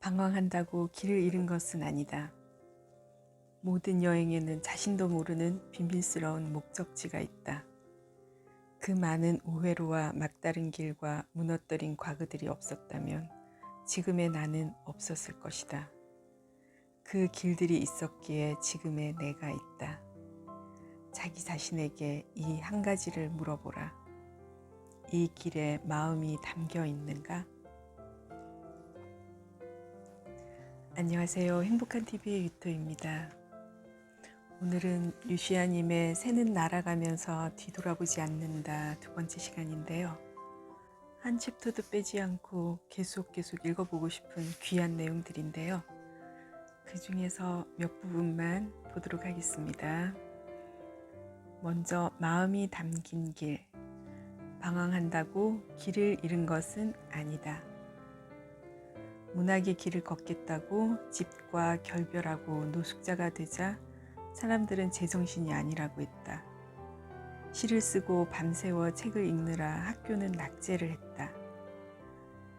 방황한다고 길을 잃은 것은 아니다. 모든 여행에는 자신도 모르는 비밀스러운 목적지가 있다. 그 많은 우회로와 막다른 길과 무너뜨린 과거들이 없었다면 지금의 나는 없었을 것이다. 그 길들이 있었기에 지금의 내가 있다. 자기 자신에게 이 한 가지를 물어보라. 이 길에 마음이 담겨 있는가? 안녕하세요. 행복한 TV의 유토입니다. 오늘은 루시아님의 새는 날아가면서 뒤돌아보지 않는다 두 번째 시간인데요. 한 챕터도 빼지 않고 계속 읽어보고 싶은 귀한 내용들인데요. 그 중에서 몇 부분만 보도록 하겠습니다. 먼저 마음이 담긴 길. 방황한다고 길을 잃은 것은 아니다. 문학의 길을 걷겠다고 집과 결별하고 노숙자가 되자 사람들은 제정신이 아니라고 했다. 시를 쓰고 밤새워 책을 읽느라 학교는 낙제를 했다.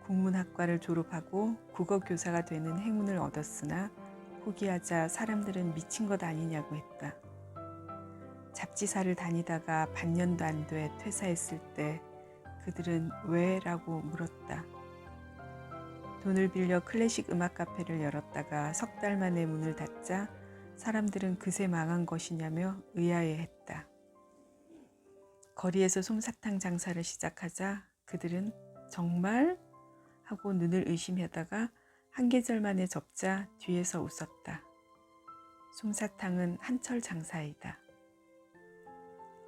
국문학과를 졸업하고 국어교사가 되는 행운을 얻었으나 포기하자 사람들은 미친 것 아니냐고 했다. 잡지사를 다니다가 반년도 안 돼 퇴사했을 때 그들은 왜? 라고 물었다. 돈을 빌려 클래식 음악 카페를 열었다가 석 달 만에 문을 닫자 사람들은 그새 망한 것이냐며 의아해했다. 거리에서 솜사탕 장사를 시작하자 그들은 정말? 하고 눈을 의심하다가 한 계절 만에 접자 뒤에서 웃었다. 솜사탕은 한철 장사이다.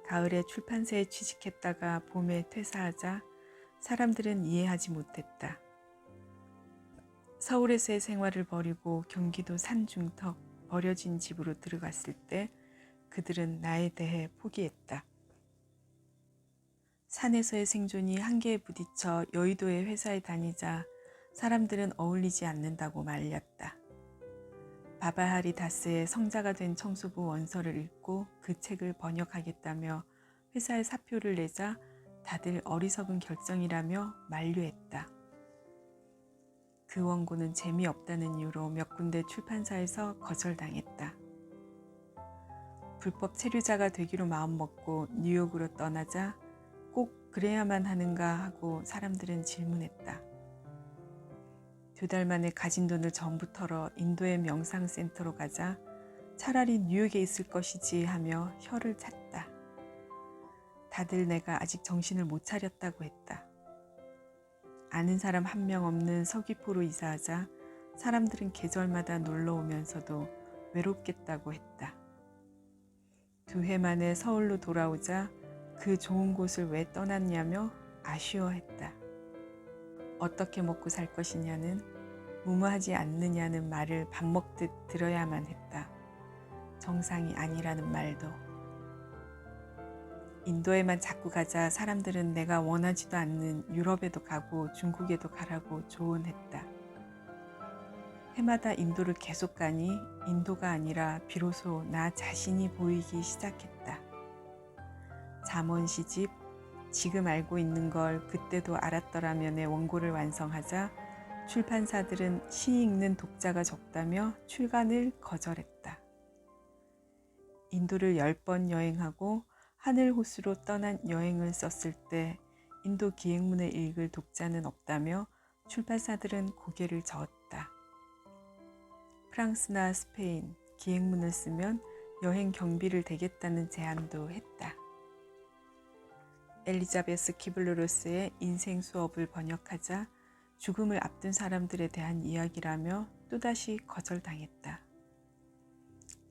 가을에 출판사에 취직했다가 봄에 퇴사하자 사람들은 이해하지 못했다. 서울에서의 생활을 버리고 경기도 산중턱 버려진 집으로 들어갔을 때 그들은 나에 대해 포기했다. 산에서의 생존이 한계에 부딪혀 여의도의 회사에 다니자 사람들은 어울리지 않는다고 말렸다. 바바하리 다스의 성자가 된 청소부 원서를 읽고 그 책을 번역하겠다며 회사에 사표를 내자 다들 어리석은 결정이라며 만류했다. 그 원고는 재미없다는 이유로 몇 군데 출판사에서 거절당했다. 불법 체류자가 되기로 마음먹고 뉴욕으로 떠나자 꼭 그래야만 하는가 하고 사람들은 질문했다. 2달 만에 가진 돈을 전부 털어 인도의 명상센터로 가자 차라리 뉴욕에 있을 것이지 하며 혀를 찼다. 다들 내가 아직 정신을 못 차렸다고 했다. 아는 사람 한 명 없는 서귀포로 이사하자 사람들은 계절마다 놀러 오면서도 외롭겠다고 했다. 2해 만에 서울로 돌아오자 그 좋은 곳을 왜 떠났냐며 아쉬워했다. 어떻게 먹고 살 것이냐는 무모하지 않느냐는 말을 밥 먹듯 들어야만 했다. 정상이 아니라는 말도. 인도에만 자꾸 가자 사람들은 내가 원하지도 않는 유럽에도 가고 중국에도 가라고 조언했다. 해마다 인도를 계속 가니 인도가 아니라 비로소 나 자신이 보이기 시작했다. 잠언 시집 지금 알고 있는 걸 그때도 알았더라면의 원고를 완성하자 출판사들은 시 읽는 독자가 적다며 출간을 거절했다. 인도를 10번 여행하고 하늘 호수로 떠난 여행을 썼을 때 인도 기행문을 읽을 독자는 없다며 출판사들은 고개를 저었다. 프랑스나 스페인 기행문을 쓰면 여행 경비를 대겠다는 제안도 했다. 엘리자베스 키블로로스의 인생 수업을 번역하자 죽음을 앞둔 사람들에 대한 이야기라며 또다시 거절당했다.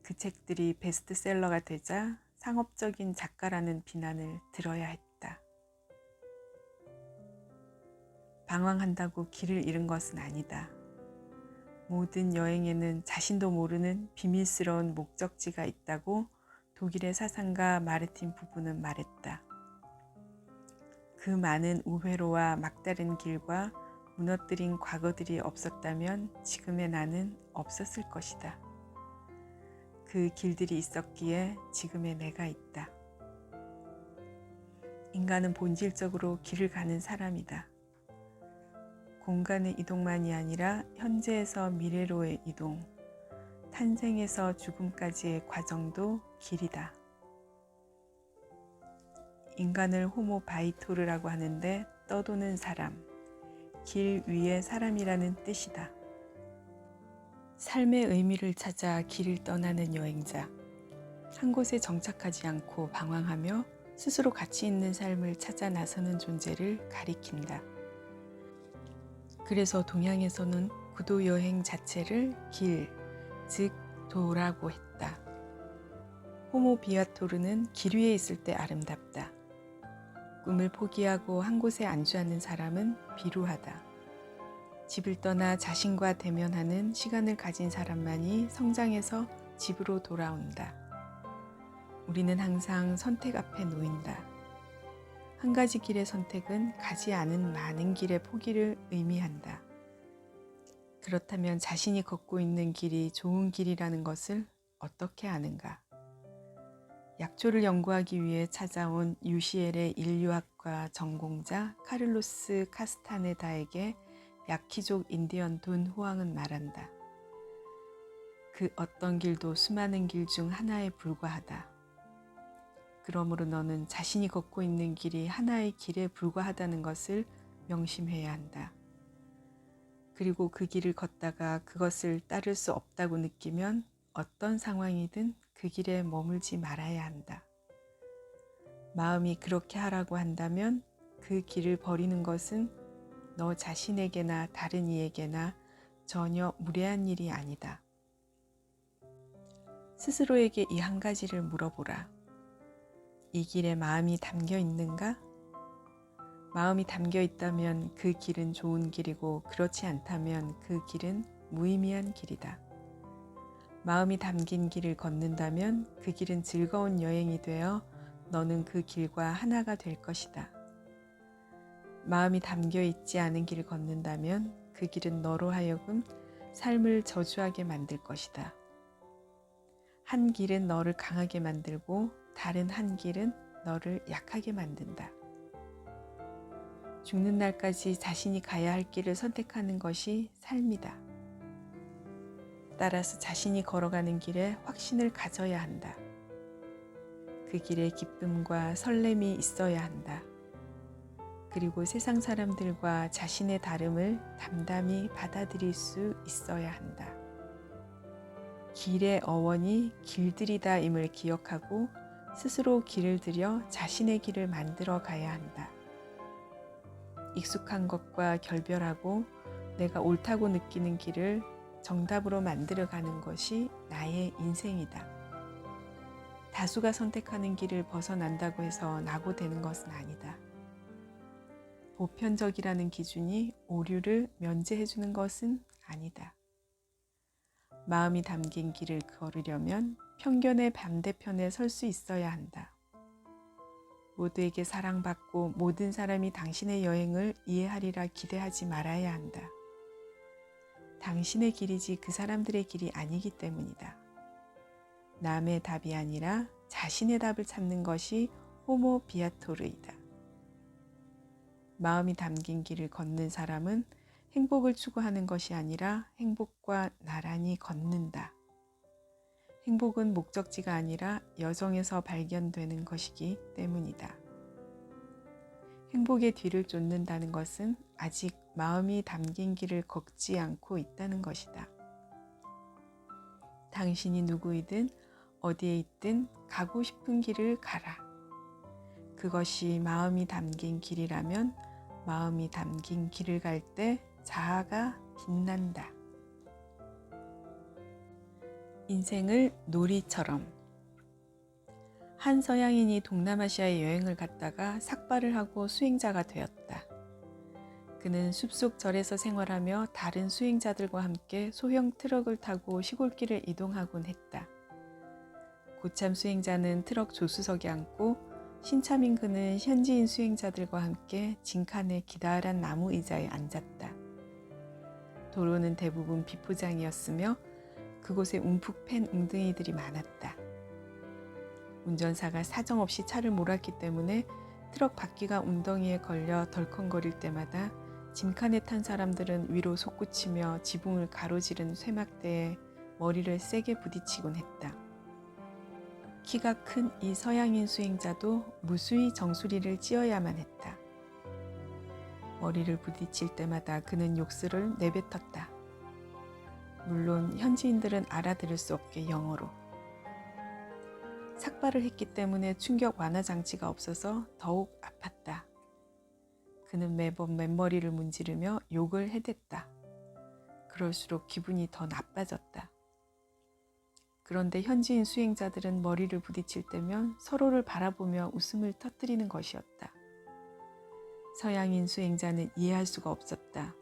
그 책들이 베스트셀러가 되자 상업적인 작가라는 비난을 들어야 했다. 방황한다고 길을 잃은 것은 아니다. 모든 여행에는 자신도 모르는 비밀스러운 목적지가 있다고 독일의 사상가 마르틴 부부는 말했다. 그 많은 우회로와 막다른 길과 무너뜨린 과거들이 없었다면 지금의 나는 없었을 것이다. 그 길들이 있었기에 지금의 내가 있다. 인간은 본질적으로 길을 가는 사람이다. 공간의 이동만이 아니라 현재에서 미래로의 이동, 탄생에서 죽음까지의 과정도 길이다. 인간을 호모 바이토르라고 하는데 떠도는 사람, 길 위의 사람이라는 뜻이다. 삶의 의미를 찾아 길을 떠나는 여행자, 한 곳에 정착하지 않고 방황하며 스스로 가치 있는 삶을 찾아 나서는 존재를 가리킨다. 그래서 동양에서는 구도 여행 자체를 길, 즉 도라고 했다. 호모 비아토르는 길 위에 있을 때 아름답다. 꿈을 포기하고 한 곳에 안주하는 사람은 비루하다. 집을 떠나 자신과 대면하는 시간을 가진 사람만이 성장해서 집으로 돌아온다. 우리는 항상 선택 앞에 놓인다. 한 가지 길의 선택은 가지 않은 많은 길의 포기를 의미한다. 그렇다면 자신이 걷고 있는 길이 좋은 길이라는 것을 어떻게 아는가? 약초를 연구하기 위해 찾아온 UCL의 인류학과 전공자 카를로스 카스타네다에게 야키족 인디언 돈 후앙은 말한다. 그 어떤 길도 수많은 길 중 하나에 불과하다. 그러므로 너는 자신이 걷고 있는 길이 하나의 길에 불과하다는 것을 명심해야 한다. 그리고 그 길을 걷다가 그것을 따를 수 없다고 느끼면 어떤 상황이든 그 길에 머물지 말아야 한다. 마음이 그렇게 하라고 한다면 그 길을 버리는 것은 너 자신에게나 다른 이에게나 전혀 무례한 일이 아니다. 스스로에게 이 한 가지를 물어보라. 이 길에 마음이 담겨 있는가? 마음이 담겨 있다면 그 길은 좋은 길이고 그렇지 않다면 그 길은 무의미한 길이다. 마음이 담긴 길을 걷는다면 그 길은 즐거운 여행이 되어 너는 그 길과 하나가 될 것이다. 마음이 담겨 있지 않은 길을 걷는다면 그 길은 너로 하여금 삶을 저주하게 만들 것이다. 한 길은 너를 강하게 만들고 다른 한 길은 너를 약하게 만든다. 죽는 날까지 자신이 가야 할 길을 선택하는 것이 삶이다. 따라서 자신이 걸어가는 길에 확신을 가져야 한다. 그 길에 기쁨과 설렘이 있어야 한다. 그리고 세상 사람들과 자신의 다름을 담담히 받아들일 수 있어야 한다. 길의 어원이 길들이다임을 기억하고 스스로 길을 들여 자신의 길을 만들어 가야 한다. 익숙한 것과 결별하고 내가 옳다고 느끼는 길을 정답으로 만들어가는 것이 나의 인생이다. 다수가 선택하는 길을 벗어난다고 해서 낙오되는 것은 아니다. 보편적이라는 기준이 오류를 면제해주는 것은 아니다. 마음이 담긴 길을 걸으려면 편견의 반대편에 설 수 있어야 한다. 모두에게 사랑받고 모든 사람이 당신의 여행을 이해하리라 기대하지 말아야 한다. 당신의 길이지 그 사람들의 길이 아니기 때문이다. 남의 답이 아니라 자신의 답을 찾는 것이 호모 비아토르이다. 마음이 담긴 길을 걷는 사람은 행복을 추구하는 것이 아니라 행복과 나란히 걷는다. 행복은 목적지가 아니라 여정에서 발견되는 것이기 때문이다. 행복의 뒤를 쫓는다는 것은 아직 마음이 담긴 길을 걷지 않고 있다는 것이다. 당신이 누구이든 어디에 있든 가고 싶은 길을 가라. 그것이 마음이 담긴 길이라면 마음이 담긴 길을 갈 때 자아가 빛난다. 인생을 놀이처럼. 한 서양인이 동남아시아에 여행을 갔다가 삭발을 하고 수행자가 되었다. 그는 숲속 절에서 생활하며 다른 수행자들과 함께 소형 트럭을 타고 시골길을 이동하곤 했다. 고참 수행자는 트럭 조수석에 앉고 신참인 그는 현지인 수행자들과 함께 징칸의 기다란 나무 의자에 앉았다. 도로는 대부분 비포장이었으며 그곳에 움푹 팬 웅덩이들이 많았다. 운전사가 사정없이 차를 몰았기 때문에 트럭 바퀴가 웅덩이에 걸려 덜컹거릴 때마다 짐칸에 탄 사람들은 위로 솟구치며 지붕을 가로지른 쇠막대에 머리를 세게 부딪히곤 했다. 키가 큰 이 서양인 수행자도 무수히 정수리를 찧어야만 했다. 머리를 부딪힐 때마다 그는 욕설을 내뱉었다. 물론 현지인들은 알아들을 수 없게 영어로. 삭발을 했기 때문에 충격 완화 장치가 없어서 더욱 아팠다. 그는 매번 맨머리를 문지르며 욕을 해댔다. 그럴수록 기분이 더 나빠졌다. 그런데 현지인 수행자들은 머리를 부딪힐 때면 서로를 바라보며 웃음을 터뜨리는 것이었다. 서양인 수행자는 이해할 수가 없었다.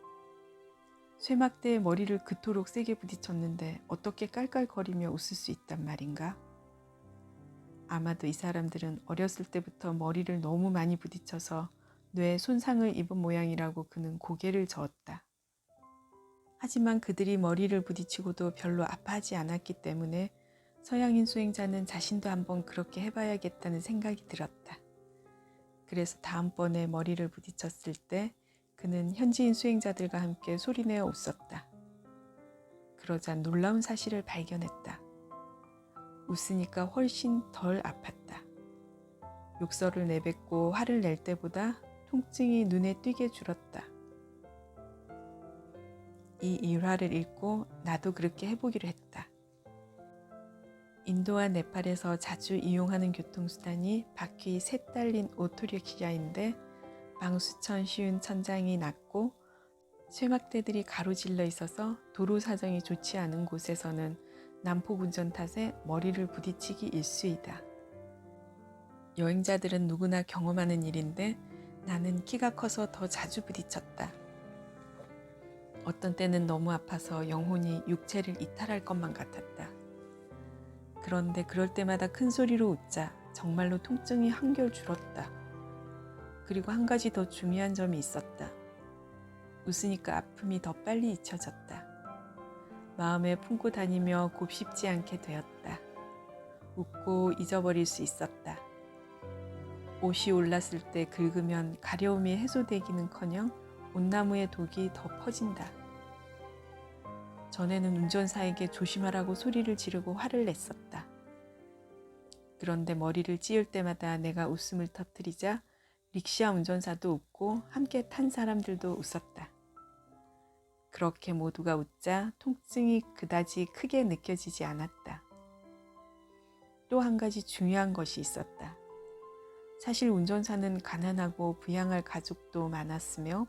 쇠막대에 머리를 그토록 세게 부딪혔는데 어떻게 깔깔거리며 웃을 수 있단 말인가? 아마도 이 사람들은 어렸을 때부터 머리를 너무 많이 부딪혀서 뇌에 손상을 입은 모양이라고 그는 고개를 저었다. 하지만 그들이 머리를 부딪히고도 별로 아파하지 않았기 때문에 서양인 수행자는 자신도 한번 그렇게 해봐야겠다는 생각이 들었다. 그래서 다음번에 머리를 부딪혔을 때 그는 현지인 수행자들과 함께 소리내어 웃었다. 그러자 놀라운 사실을 발견했다. 웃으니까 훨씬 덜 아팠다. 욕설을 내뱉고 화를 낼 때보다 통증이 눈에 띄게 줄었다. 이 일화를 읽고 나도 그렇게 해보기로 했다. 인도와 네팔에서 자주 이용하는 교통수단이 바퀴 셋 달린 오토릭샤인데 방수천 쉬운 천장이 낮고 쇠막대들이 가로질러 있어서 도로 사정이 좋지 않은 곳에서는 난폭 운전 탓에 머리를 부딪히기 일쑤이다. 여행자들은 누구나 경험하는 일인데 나는 키가 커서 더 자주 부딪혔다. 어떤 때는 너무 아파서 영혼이 육체를 이탈할 것만 같았다. 그런데 그럴 때마다 큰 소리로 웃자 정말로 통증이 한결 줄었다. 그리고 한 가지 더 중요한 점이 있었다. 웃으니까 아픔이 더 빨리 잊혀졌다. 마음에 품고 다니며 곱씹지 않게 되었다. 웃고 잊어버릴 수 있었다. 옷이 올랐을 때 긁으면 가려움이 해소되기는커녕 온나무의 독이 더 퍼진다. 전에는 운전사에게 조심하라고 소리를 지르고 화를 냈었다. 그런데 머리를 찧을 때마다 내가 웃음을 터뜨리자 릭샤 운전사도 웃고 함께 탄 사람들도 웃었다. 그렇게 모두가 웃자 통증이 그다지 크게 느껴지지 않았다. 또 한 가지 중요한 것이 있었다. 사실 운전사는 가난하고 부양할 가족도 많았으며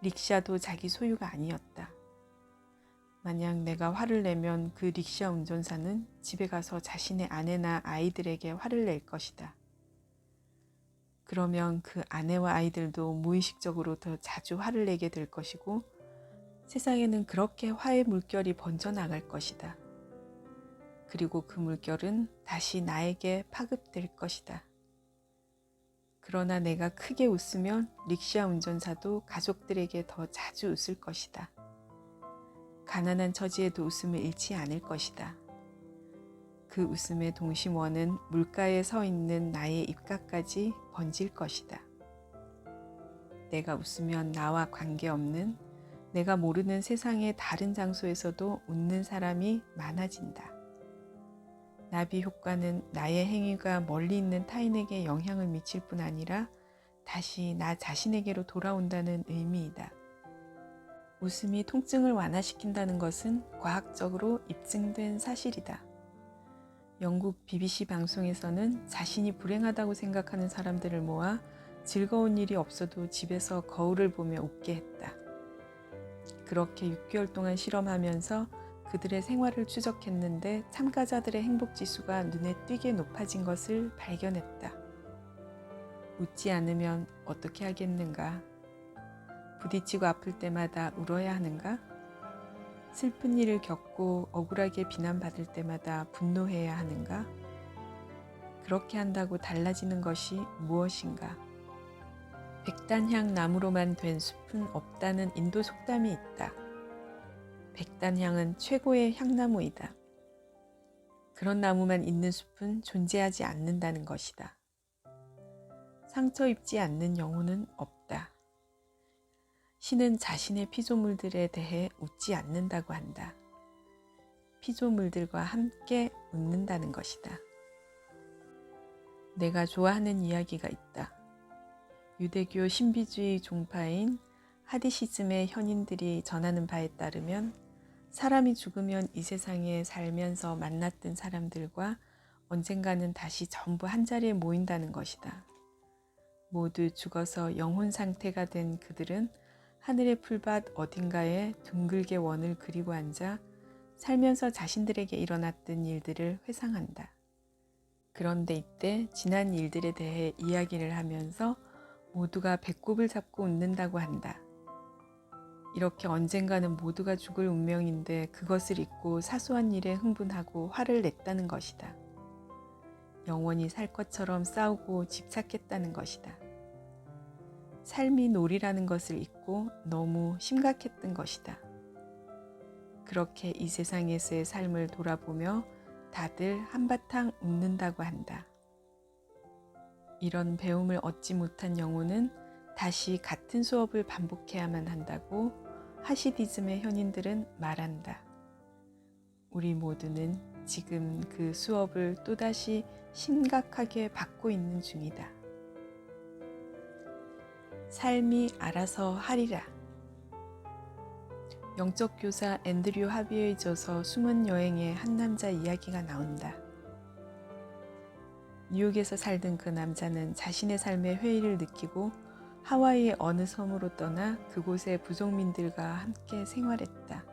릭샤도 자기 소유가 아니었다. 만약 내가 화를 내면 그 릭샤 운전사는 집에 가서 자신의 아내나 아이들에게 화를 낼 것이다. 그러면 그 아내와 아이들도 무의식적으로 더 자주 화를 내게 될 것이고 세상에는 그렇게 화의 물결이 번져나갈 것이다. 그리고 그 물결은 다시 나에게 파급될 것이다. 그러나 내가 크게 웃으면 릭샤 운전사도 가족들에게 더 자주 웃을 것이다. 가난한 처지에도 웃음을 잃지 않을 것이다. 그 웃음의 동심원은 물가에 서 있는 나의 입가까지 번질 것이다. 내가 웃으면 나와 관계없는 내가 모르는 세상의 다른 장소에서도 웃는 사람이 많아진다. 나비 효과는 나의 행위가 멀리 있는 타인에게 영향을 미칠 뿐 아니라 다시 나 자신에게로 돌아온다는 의미이다. 웃음이 통증을 완화시킨다는 것은 과학적으로 입증된 사실이다. 영국 BBC 방송에서는 자신이 불행하다고 생각하는 사람들을 모아 즐거운 일이 없어도 집에서 거울을 보며 웃게 했다. 그렇게 6개월 동안 실험하면서 그들의 생활을 추적했는데 참가자들의 행복지수가 눈에 띄게 높아진 것을 발견했다. 웃지 않으면 어떻게 하겠는가? 부딪히고 아플 때마다 울어야 하는가? 슬픈 일을 겪고 억울하게 비난받을 때마다 분노해야 하는가? 그렇게 한다고 달라지는 것이 무엇인가? 백단향 나무로만 된 숲은 없다는 인도 속담이 있다. 백단향은 최고의 향나무이다. 그런 나무만 있는 숲은 존재하지 않는다는 것이다. 상처 입지 않는 영혼은 없다. 신은 자신의 피조물들에 대해 웃지 않는다고 한다. 피조물들과 함께 웃는다는 것이다. 내가 좋아하는 이야기가 있다. 유대교 신비주의 종파인 하디시즘의 현인들이 전하는 바에 따르면 사람이 죽으면 이 세상에 살면서 만났던 사람들과 언젠가는 다시 전부 한자리에 모인다는 것이다. 모두 죽어서 영혼 상태가 된 그들은 하늘의 풀밭 어딘가에 둥글게 원을 그리고 앉아 살면서 자신들에게 일어났던 일들을 회상한다. 그런데 이때 지난 일들에 대해 이야기를 하면서 모두가 배꼽을 잡고 웃는다고 한다. 이렇게 언젠가는 모두가 죽을 운명인데 그것을 잊고 사소한 일에 흥분하고 화를 냈다는 것이다. 영원히 살 것처럼 싸우고 집착했다는 것이다. 삶이 놀이라는 것을 잊고 너무 심각했던 것이다. 그렇게 이 세상에서의 삶을 돌아보며 다들 한바탕 웃는다고 한다. 이런 배움을 얻지 못한 영혼은 다시 같은 수업을 반복해야만 한다고 하시디즘의 현인들은 말한다. 우리 모두는 지금 그 수업을 또다시 심각하게 받고 있는 중이다. 삶이 알아서 하리라. 영적 교사 앤드류 하비의 저서 숨은 여행의 한 남자 이야기가 나온다. 뉴욕에서 살던 그 남자는 자신의 삶의 회의를 느끼고 하와이의 어느 섬으로 떠나 그곳의 부족민들과 함께 생활했다.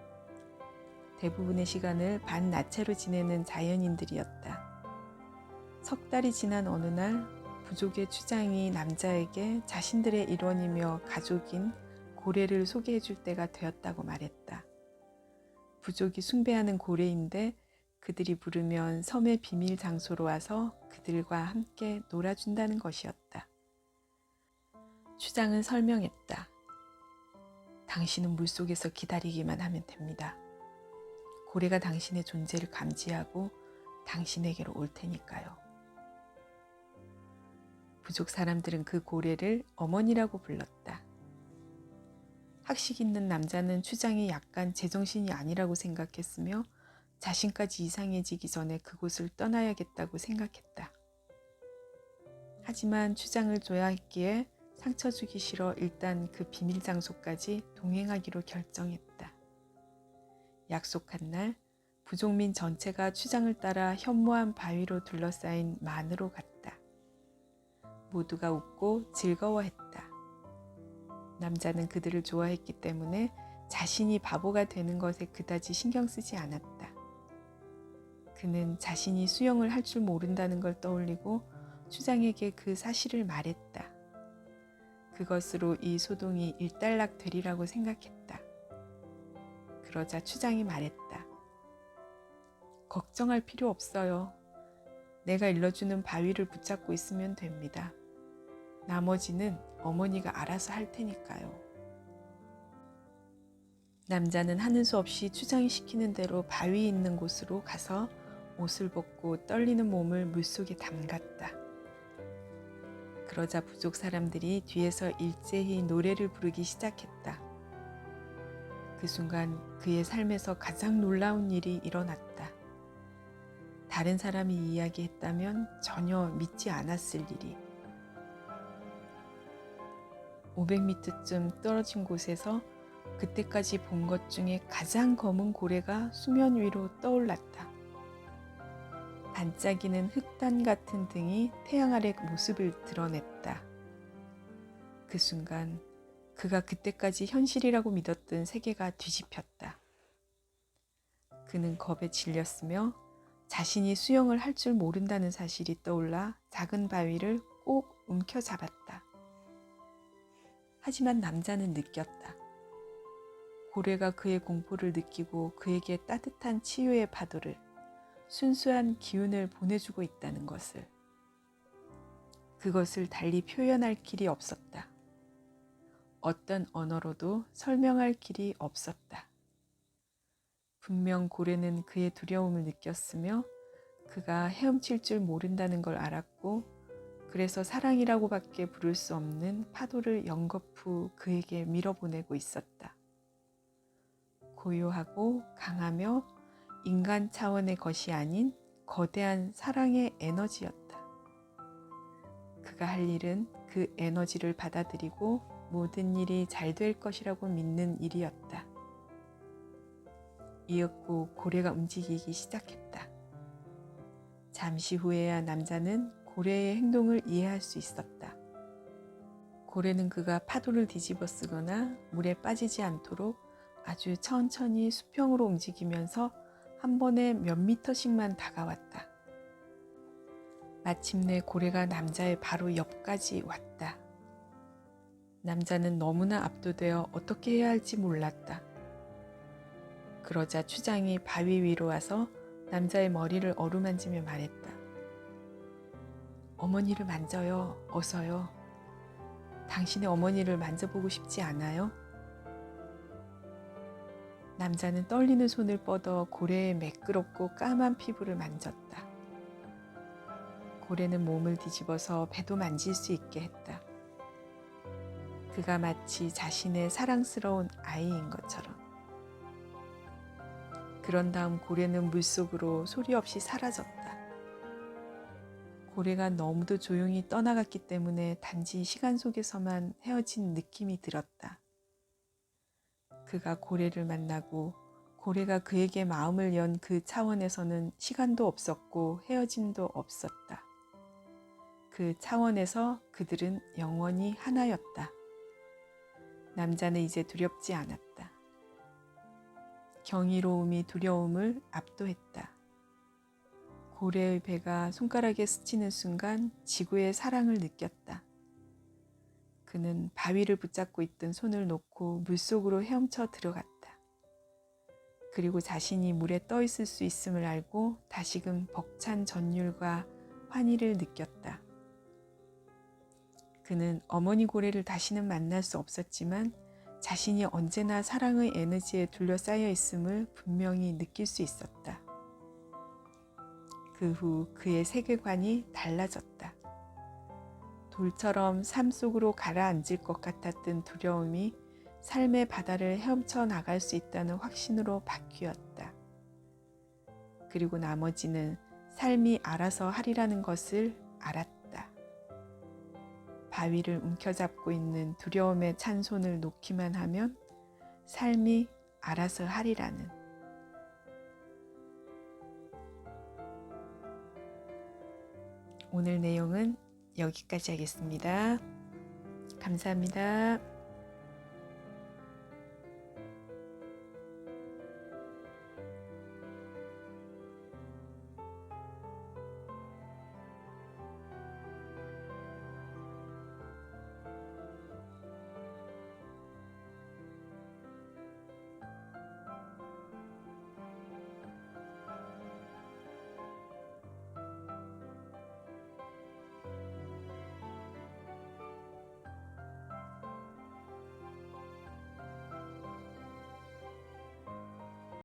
대부분의 시간을 반나체로 지내는 자연인들이었다. 석 달이 지난 어느 날 부족의 추장이 남자에게 자신들의 일원이며 가족인 고래를 소개해 줄 때가 되었다고 말했다. 부족이 숭배하는 고래인데 그들이 부르면 섬의 비밀 장소로 와서 그들과 함께 놀아준다는 것이었다. 추장은 설명했다. 당신은 물속에서 기다리기만 하면 됩니다. 고래가 당신의 존재를 감지하고 당신에게로 올 테니까요. 부족 사람들은 그 고래를 어머니라고 불렀다. 학식 있는 남자는 추장이 약간 제정신이 아니라고 생각했으며 자신까지 이상해지기 전에 그곳을 떠나야겠다고 생각했다. 하지만 추장을 줘야 했기에 상처 주기 싫어 일단 그 비밀 장소까지 동행하기로 결정했다. 약속한 날 부족민 전체가 추장을 따라 현무암 바위로 둘러싸인 만으로 갔다. 모두가 웃고 즐거워했다. 남자는 그들을 좋아했기 때문에 자신이 바보가 되는 것에 그다지 신경 쓰지 않았다. 그는 자신이 수영을 할 줄 모른다는 걸 떠올리고 추장에게 그 사실을 말했다. 그것으로 이 소동이 일단락 되리라고 생각했다. 그러자 추장이 말했다. 걱정할 필요 없어요. 내가 일러주는 바위를 붙잡고 있으면 됩니다. 나머지는 어머니가 알아서 할 테니까요. 남자는 하는 수 없이 추장이 시키는 대로 바위 있는 곳으로 가서 옷을 벗고 떨리는 몸을 물속에 담갔다. 그러자 부족 사람들이 뒤에서 일제히 노래를 부르기 시작했다. 그 순간 그의 삶에서 가장 놀라운 일이 일어났다. 다른 사람이 이야기했다면 전혀 믿지 않았을 일이. 500m쯤 떨어진 곳에서 그때까지 본 것 중에 가장 검은 고래가 수면 위로 떠올랐다. 반짝이는 흑단 같은 등이 태양 아래 모습을 드러냈다. 그 순간 그가 그때까지 현실이라고 믿었던 세계가 뒤집혔다. 그는 겁에 질렸으며 자신이 수영을 할 줄 모른다는 사실이 떠올라 작은 바위를 꼭 움켜잡았다. 하지만 남자는 느꼈다. 고래가 그의 공포를 느끼고 그에게 따뜻한 치유의 파도를, 순수한 기운을 보내주고 있다는 것을. 그것을 달리 표현할 길이 없었다. 어떤 언어로도 설명할 길이 없었다. 분명 고래는 그의 두려움을 느꼈으며 그가 헤엄칠 줄 모른다는 걸 알았고 그래서 사랑이라고밖에 부를 수 없는 파도를 연거푸 그에게 밀어보내고 있었다. 고요하고 강하며 인간 차원의 것이 아닌 거대한 사랑의 에너지였다. 그가 할 일은 그 에너지를 받아들이고 모든 일이 잘 될 것이라고 믿는 일이었다. 이윽고 고래가 움직이기 시작했다. 잠시 후에야 남자는 고래의 행동을 이해할 수 있었다. 고래는 그가 파도를 뒤집어 쓰거나 물에 빠지지 않도록 아주 천천히 수평으로 움직이면서 한 번에 몇 미터씩만 다가왔다. 마침내 고래가 남자의 바로 옆까지 왔다. 남자는 너무나 압도되어 어떻게 해야 할지 몰랐다. 그러자 추장이 바위 위로 와서 남자의 머리를 어루만지며 말했다. 어머니를 만져요. 어서요. 당신의 어머니를 만져보고 싶지 않아요? 남자는 떨리는 손을 뻗어 고래의 매끄럽고 까만 피부를 만졌다. 고래는 몸을 뒤집어서 배도 만질 수 있게 했다. 그가 마치 자신의 사랑스러운 아이인 것처럼. 그런 다음 고래는 물속으로 소리 없이 사라졌다. 고래가 너무도 조용히 떠나갔기 때문에 단지 시간 속에서만 헤어진 느낌이 들었다. 그가 고래를 만나고 고래가 그에게 마음을 연 그 차원에서는 시간도 없었고 헤어짐도 없었다. 그 차원에서 그들은 영원히 하나였다. 남자는 이제 두렵지 않았다. 경이로움이 두려움을 압도했다. 고래의 배가 손가락에 스치는 순간 지구의 사랑을 느꼈다. 그는 바위를 붙잡고 있던 손을 놓고 물속으로 헤엄쳐 들어갔다. 그리고 자신이 물에 떠 있을 수 있음을 알고 다시금 벅찬 전율과 환희를 느꼈다. 그는 어머니 고래를 다시는 만날 수 없었지만 자신이 언제나 사랑의 에너지에 둘러싸여 있음을 분명히 느낄 수 있었다. 그 후 그의 세계관이 달라졌다. 돌처럼 삶 속으로 가라앉을 것 같았던 두려움이 삶의 바다를 헤엄쳐 나갈 수 있다는 확신으로 바뀌었다. 그리고 나머지는 삶이 알아서 하리라는 것을 알았다. 바위를 움켜잡고 있는 두려움에 찬 손을 놓기만 하면 삶이 알아서 하리라는. 오늘 내용은 여기까지 하겠습니다. 감사합니다.